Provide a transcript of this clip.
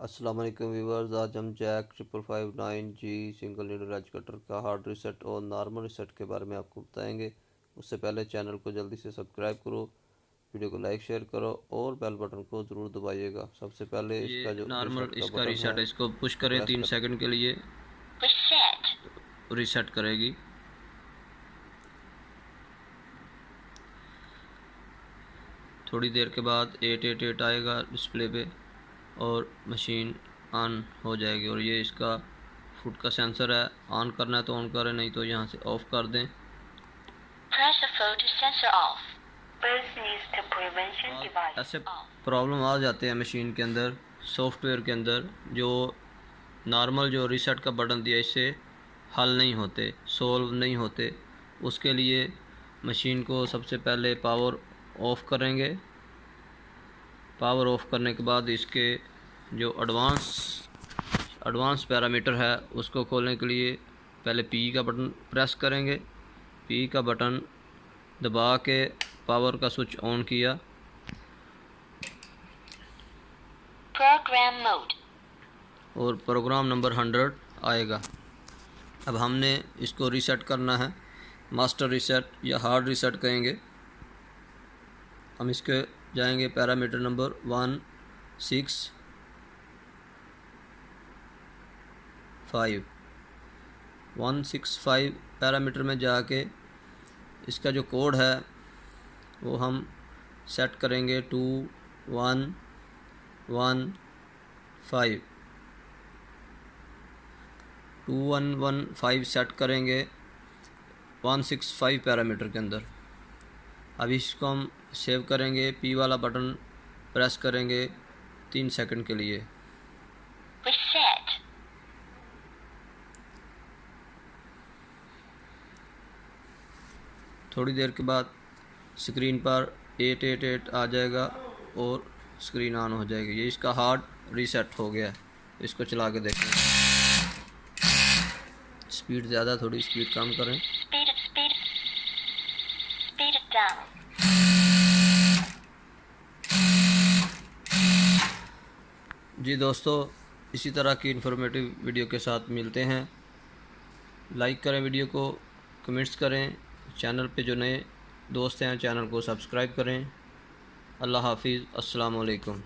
अस्सलाम वालेकुम व्यूवर्स, आज हम Jack 5559G single needle edge cutter का हार्ड रीसेट और नॉर्मल रीसेट के बारे में आपको बताएंगे। उससे पहले चैनल को जल्दी से सब्सक्राइब करो, वीडियो को लाइक शेयर करो और बेल बटन को ज़रूर दबाइएगा। सबसे पहले इसका ये जो नॉर्मल रीसेट का इसका बटन है रीसेट है, इसको पुश इसको करें प्रेस 3 कर। सेकंड के लिए रीसेट करेगी। थोड़ी देर के बाद 888 आएगा डिस्प्ले पे और मशीन ऑन हो जाएगी। और ये इसका फुट का सेंसर है, ऑन करना है तो ऑन करें, नहीं तो यहाँ से ऑफ कर दें। ऐसे प्रॉब्लम आ जाते हैं मशीन के अंदर, सॉफ्टवेयर के अंदर, जो नॉर्मल जो रीसेट का बटन दिया इससे हल नहीं होते, सोल्व नहीं होते। उसके लिए मशीन को सबसे पहले पावर ऑफ करेंगे। पावर ऑफ करने के बाद इसके जो एडवांस पैरामीटर है उसको खोलने के लिए पहले पी का बटन प्रेस करेंगे। पी का बटन दबा के पावर का स्विच ऑन किया। प्रोग्राम मोड और प्रोग्राम नंबर 100 आएगा। अब हमने इसको रीसेट करना है, मास्टर रीसेट या हार्ड रीसेट कहेंगे। हम इसके जाएंगे पैरामीटर नंबर 165 पैरामीटर में जाके इसका जो कोड है वो हम सेट करेंगे 2115 सेट करेंगे 165 पैरामीटर के अंदर। अब इसको हम सेव करेंगे, पी वाला बटन प्रेस करेंगे 3 सेकंड के लिए। थोड़ी देर के बाद स्क्रीन पर 888 आ जाएगा और स्क्रीन ऑन हो जाएगी। ये इसका हार्ड रीसेट हो गया है। इसको चला के देखें। स्पीड ज़्यादा, थोड़ी स्पीड कम करें। जी दोस्तों, इसी तरह की इन्फॉर्मेटिव वीडियो के साथ मिलते हैं। लाइक करें वीडियो को, कमेंट्स करें। चैनल पे जो नए दोस्त हैं चैनल को सब्सक्राइब करें। अल्लाह हाफिज़, अस्सलाम वालेकुम।